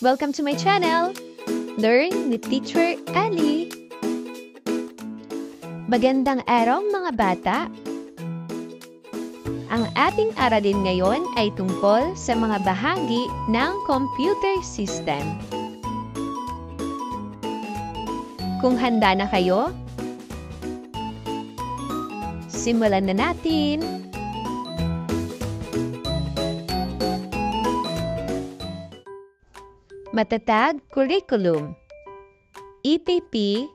Welcome to my channel, Learn with Teacher Ali. Magandang araw mga bata! Ang ating aralin ngayon ay tungkol sa mga bahagi ng computer system. Kung handa na kayo, simulan na natin! Matatag Curriculum EPP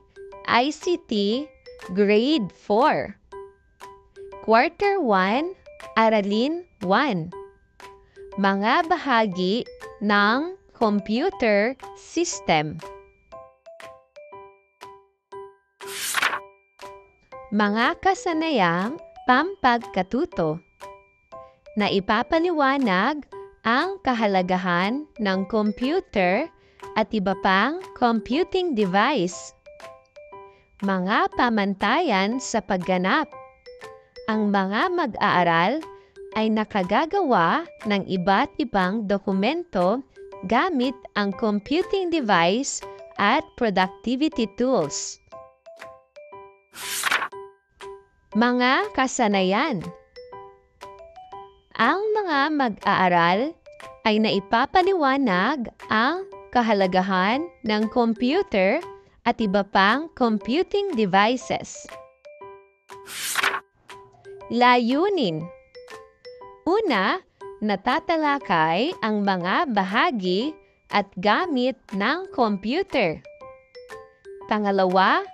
ICT Grade 4 Quarter 1 Aralin 1 Mga bahagi ng computer system. Mga kasanayang pampagkatuto na ipapaliwanag ang kahalagahan ng computer at iba pang computing device. Mga pamantayan sa pagganap. Ang mga mag-aaral ay nakagagawa ng iba't ibang dokumento gamit ang computing device at productivity tools. Mga kasanayan. Ang mga mag-aaral ay naipapaliwanag ang kahalagahan ng computer at iba pang computing devices. Layunin. Una, natatalakay ang mga bahagi at gamit ng computer. Pangalawa,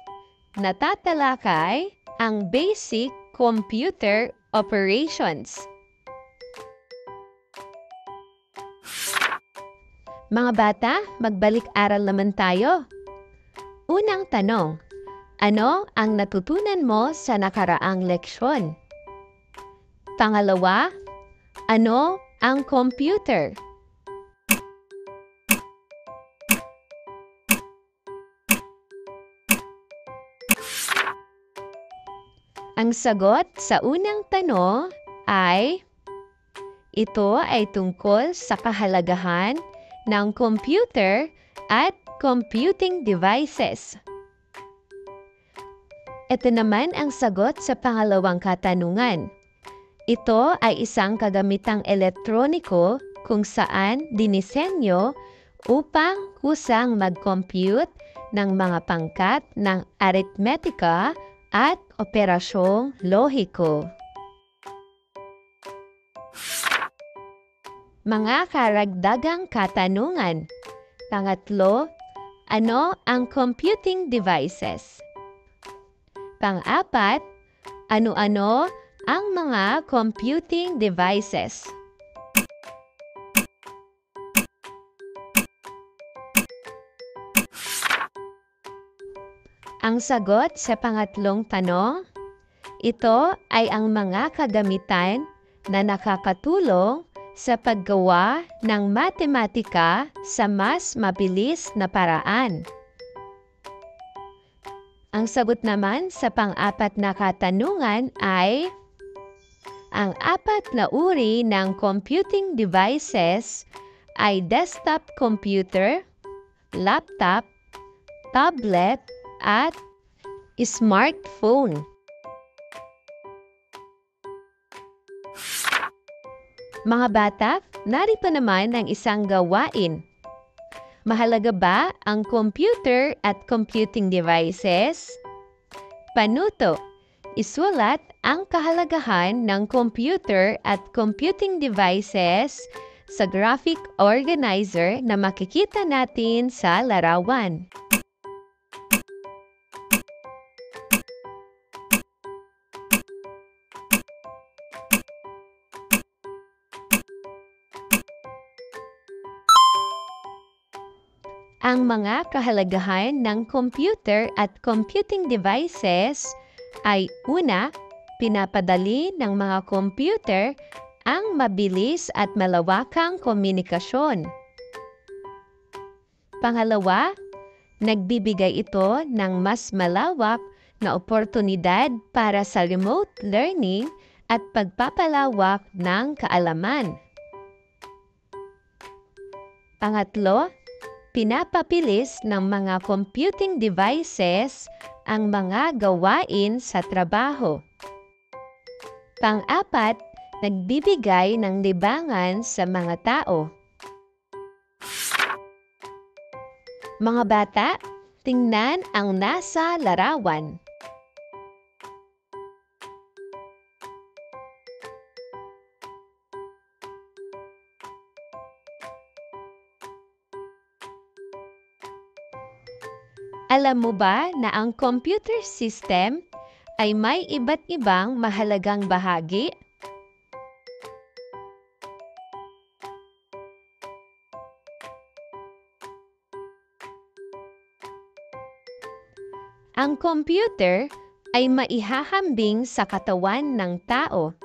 natatalakay ang basic computer operations. Mga bata, magbalik-aral naman tayo. Unang tanong, ano ang natutunan mo sa nakaraang leksyon? Pangalawa, ano ang computer? Ang sagot sa unang tanong ay, ito ay tungkol sa kahalagahan ng computer at computing devices. Ito naman ang sagot sa pangalawang katanungan. Ito ay isang kagamitang elektroniko kung saan dinisenyo upang kusang mag-compute ng mga pangkat ng aritmetika at operasyong lohiko. Mga karagdagang katanungan. Pangatlo, ano ang computing devices? Pang-apat, ano-ano ang mga computing devices? Ang sagot sa pangatlong tanong, ito ay ang mga kagamitan na nakakatulong sa paggawa ng matematika sa mas mabilis na paraan. Ang sagot naman sa pang-apat na katanungan ay, ang apat na uri ng computing devices ay desktop computer, laptop, tablet, at smartphone. Mga bata, narito naman ang isang gawain. Mahalaga ba ang computer at computing devices? Panuto, isulat ang kahalagahan ng computer at computing devices sa graphic organizer na makikita natin sa larawan. Ang mga kahalagahan ng computer at computing devices ay una, pinapadali ng mga computer ang mabilis at malawakang komunikasyon. Pangalawa, nagbibigay ito ng mas malawak na oportunidad para sa remote learning at pagpapalawak ng kaalaman. Pangatlo, pinapabilis ng mga computing devices ang mga gawain sa trabaho. Pang-apat, nagbibigay ng libangan sa mga tao. Mga bata, tingnan ang nasa larawan. Alam mo ba na ang computer system ay may iba't ibang mahalagang bahagi? Ang computer ay maihahambing sa katawan ng tao.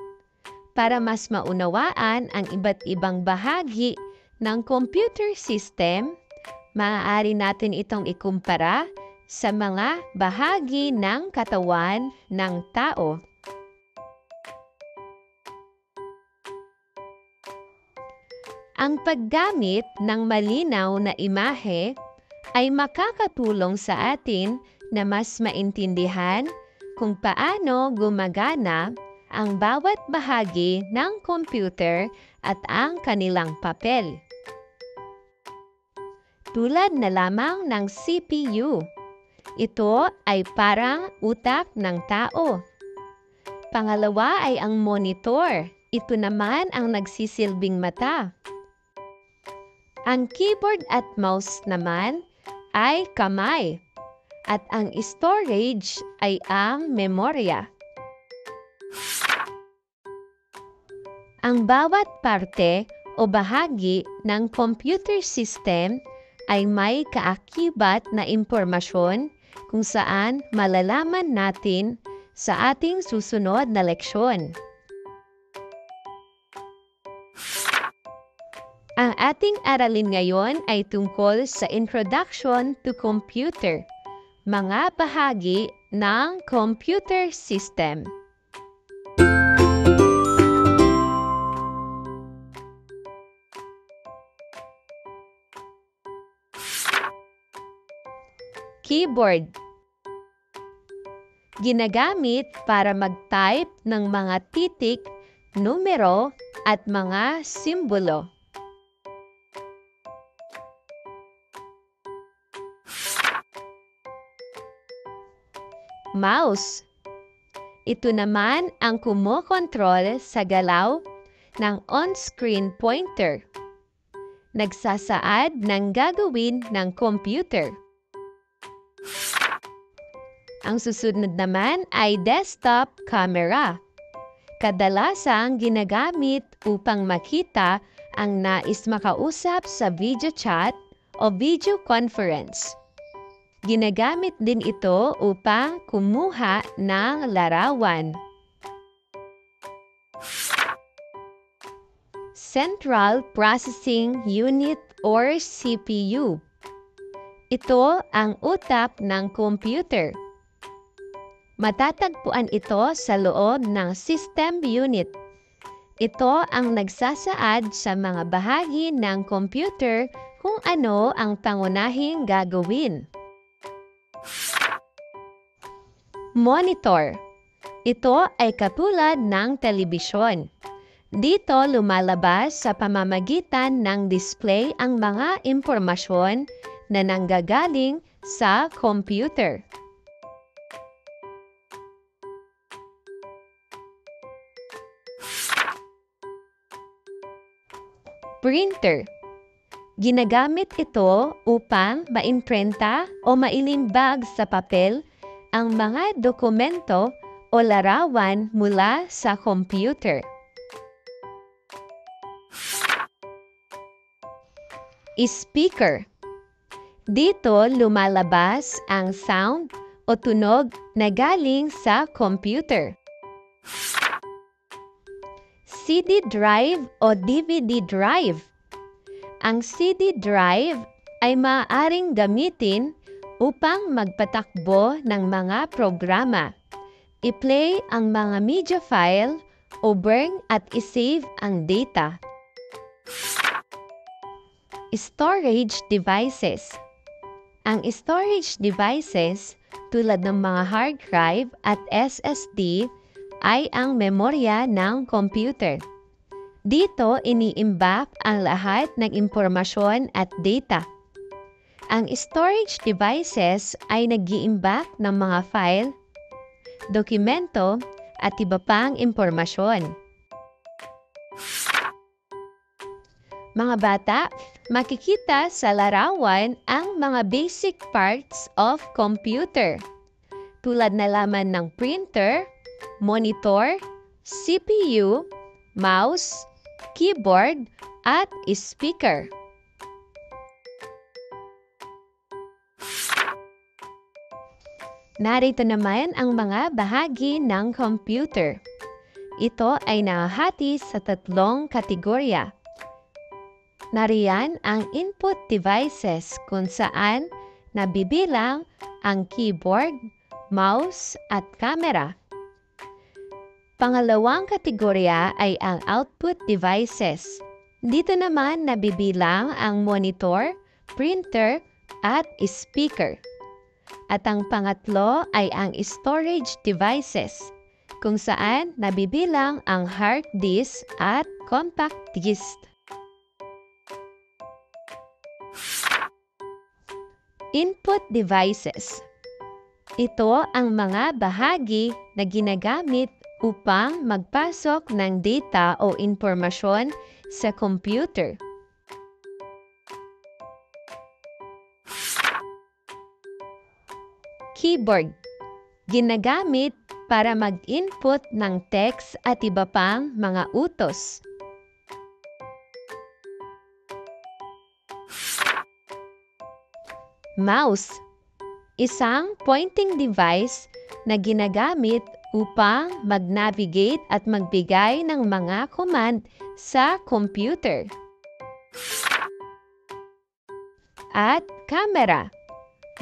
Para mas maunawaan ang iba't ibang bahagi ng computer system, maaari natin itong ikumpara sa mga bahagi ng katawan ng tao. Ang paggamit ng malinaw na imahe ay makakatulong sa atin na mas maintindihan kung paano gumagana ang bawat bahagi ng computer at ang kanilang papel. Tulad na lamang ng CPU. Ito ay parang utak ng tao. Pangalawa ay ang monitor. Ito naman ang nagsisilbing mata. Ang keyboard at mouse naman ay kamay. At ang storage ay ang memorya. Ang bawat parte o bahagi ng computer system ay may kaakibat na impormasyon kung saan malalaman natin sa ating susunod na leksyon. Ang ating aralin ngayon ay tungkol sa Introduction to Computer, mga bahagi ng computer system. Keyboard. Ginagamit para mag-type ng mga titik, numero at mga simbolo. Mouse. Ito naman ang kumokontrol sa galaw ng on-screen pointer. Nagsasaad ng gagawin ng computer. Ang susunod naman ay desktop camera. Kadalasang ginagamit upang makita ang nais makausap sa video chat o video conference. Ginagamit din ito upang kumuha ng larawan. Central Processing Unit or CPU. Ito ang utak ng computer. Matatagpuan ito sa loob ng system unit. Ito ang nagsasaad sa mga bahagi ng computer kung ano ang pangunahing gagawin. Monitor. Ito ay katulad ng telebisyon. Dito lumalabas sa pamamagitan ng display ang mga impormasyon na nanggagaling sa computer. Printer. Ginagamit ito upang maimprenta o mailimbag sa papel ang mga dokumento o larawan mula sa computer. Speaker. Dito lumalabas ang sound o tunog na galing sa computer. CD drive o DVD drive. Ang CD drive ay maaaring gamitin upang magpatakbo ng mga programa, i-play ang mga media file o burn at i-save ang data. Storage devices. Ang storage devices tulad ng mga hard drive at SSD ay ang memorya ng computer. Dito iniimbak ang lahat ng impormasyon at data. Ang storage devices ay nag-iimbak ng mga file, dokumento at iba pang impormasyon. Mga bata, makikita sa larawan ang mga basic parts of computer, tulad na laman ng printer, monitor, CPU, mouse, keyboard, at speaker. Narito naman ang mga bahagi ng computer. Ito ay nahahati sa 3 kategorya. Nariyan ang input devices kung saan nabibilang ang keyboard, mouse at camera. Pangalawang kategorya ay ang output devices. Dito naman nabibilang ang monitor, printer at speaker. At ang pangatlo ay ang storage devices, kung saan nabibilang ang hard disk at compact disk. Input devices. Ito ang mga bahagi na ginagamit upang magpasok ng data o impormasyon sa computer. Keyboard. Ginagamit para mag-input ng text at iba pang mga utos. Mouse. Isang pointing device na ginagamit upang mag-navigate at magbigay ng mga command sa computer. At camera.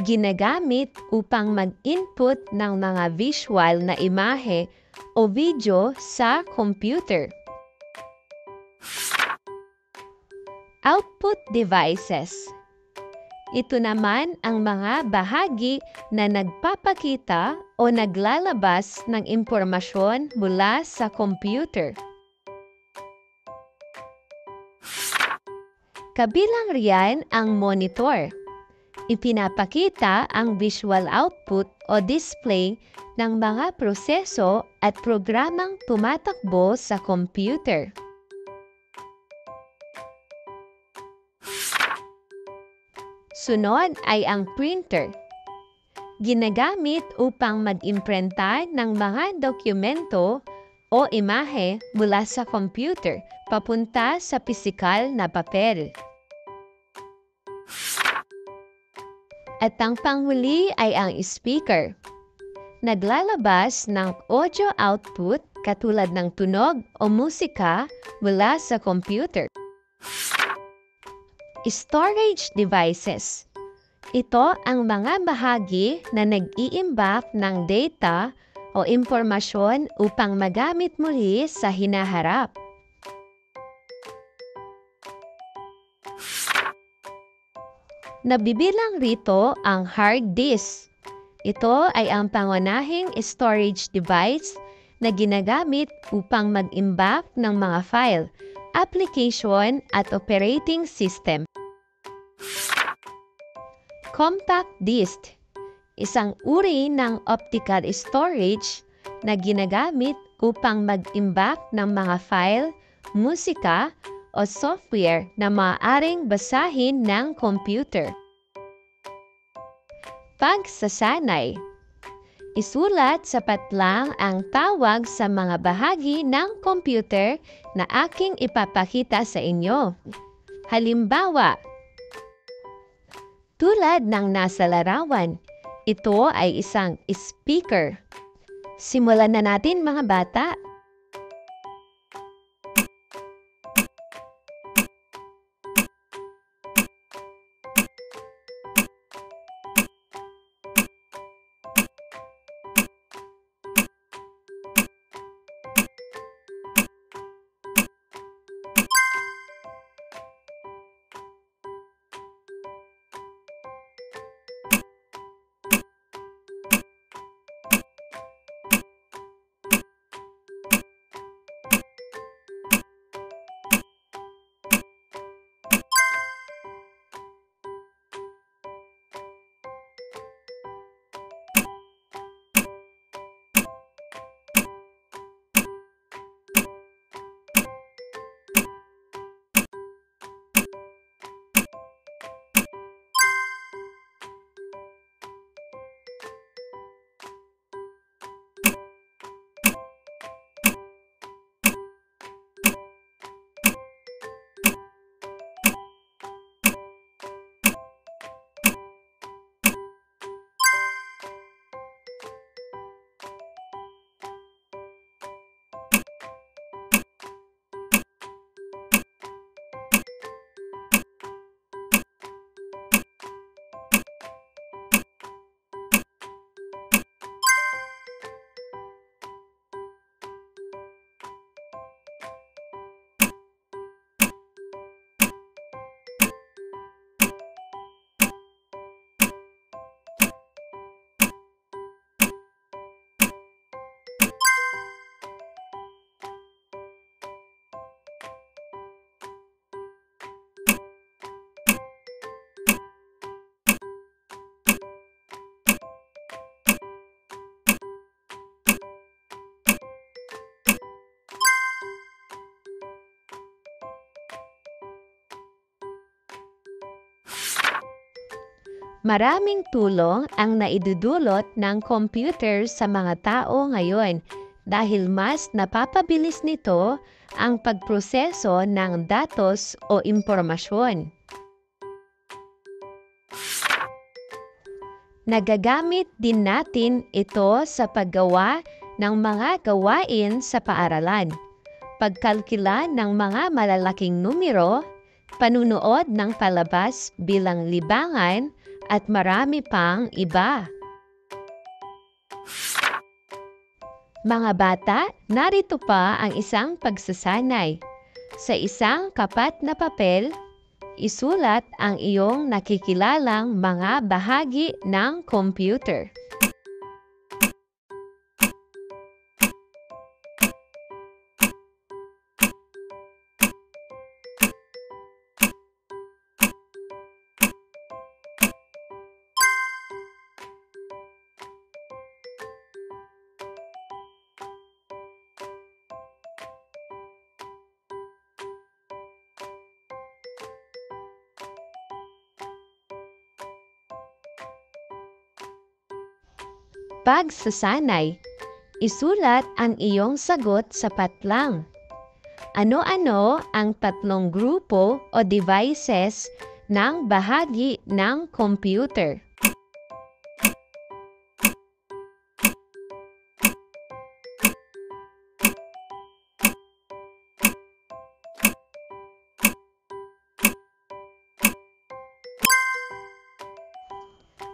Ginagamit upang mag-input ng mga visual na imahe o video sa computer. Output devices. Ito naman ang mga bahagi na nagpapakita o naglalabas ng impormasyon mula sa computer. Kabilang riyan ang monitor. Ipinapakita ang visual output o display ng mga proseso at programang tumatakbo sa computer. Sunod ay ang printer. Ginagamit upang mag-imprenta ng mga dokumento o imahe mula sa computer papunta sa pisikal na papel. At ang panghuli ay ang speaker. Naglalabas ng audio output katulad ng tunog o musika mula sa computer. Storage devices. Ito ang mga bahagi na nag-iimbak ng data o impormasyon upang magamit muli sa hinaharap. Nabibilang rito ang hard disk. Ito ay ang pangunahing storage device na ginagamit upang mag-imbak ng mga file, application at operating system. Compact disk. Isang uri ng optical storage na ginagamit upang mag-imbak ng mga file, musika o software na maaaring basahin ng computer. Pagsasanay. Isulat sapat lang ang tawag sa mga bahagi ng computer na aking ipapakita sa inyo. Halimbawa, tulad ng nasa larawan, ito ay isang speaker. Simulan na natin mga bata. Maraming tulong ang naidudulot ng computer sa mga tao ngayon dahil mas napapabilis nito ang pagproseso ng datos o impormasyon. Nagagamit din natin ito sa paggawa ng mga gawain sa paaralan, pagkalkila ng mga malalaking numero, panunood ng palabas bilang libangan, at marami pang iba. Mga bata, narito pa ang isang pagsasanay. Sa isang kapat na papel, isulat ang iyong nakikilalang mga bahagi ng computer. Pagsasanay, isulat ang iyong sagot sa patlang. Ano-ano ang tatlong grupo o devices ng bahagi ng computer?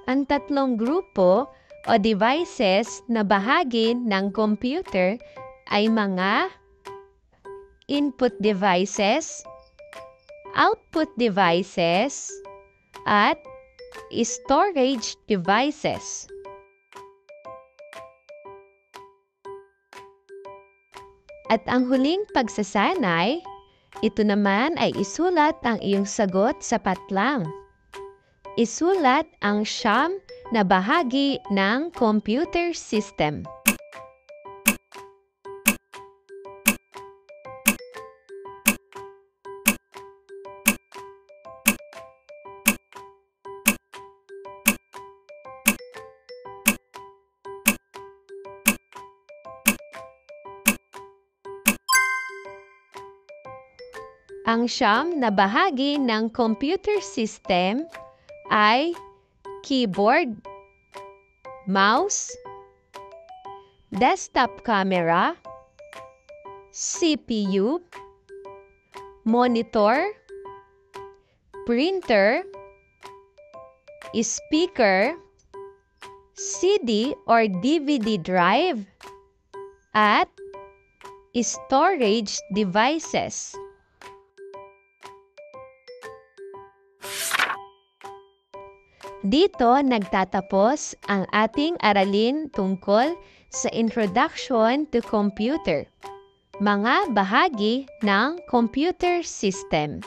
Ang tatlong grupo o devices na bahagi ng computer ay mga input devices, output devices, at storage devices. At ang huling pagsasanay, ito naman ay isulat ang iyong sagot sa patlang. Isulat ang siyam na bahagi ng computer system. Ang siyam na bahagi ng computer system ay keyboard, mouse, desktop camera, CPU, monitor, printer, speaker, CD or DVD drive, at storage devices. Dito nagtatapos ang ating aralin tungkol sa Introduction to Computer, mga bahagi ng computer system.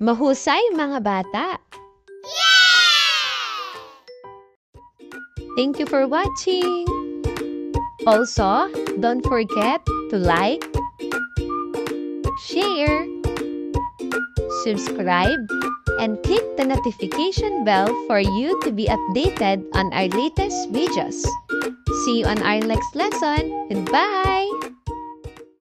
Mahusay mga bata! Thank you for watching! Also, don't forget to like, share, subscribe, and click the notification bell for you to be updated on our latest videos. See you on our next lesson. Goodbye!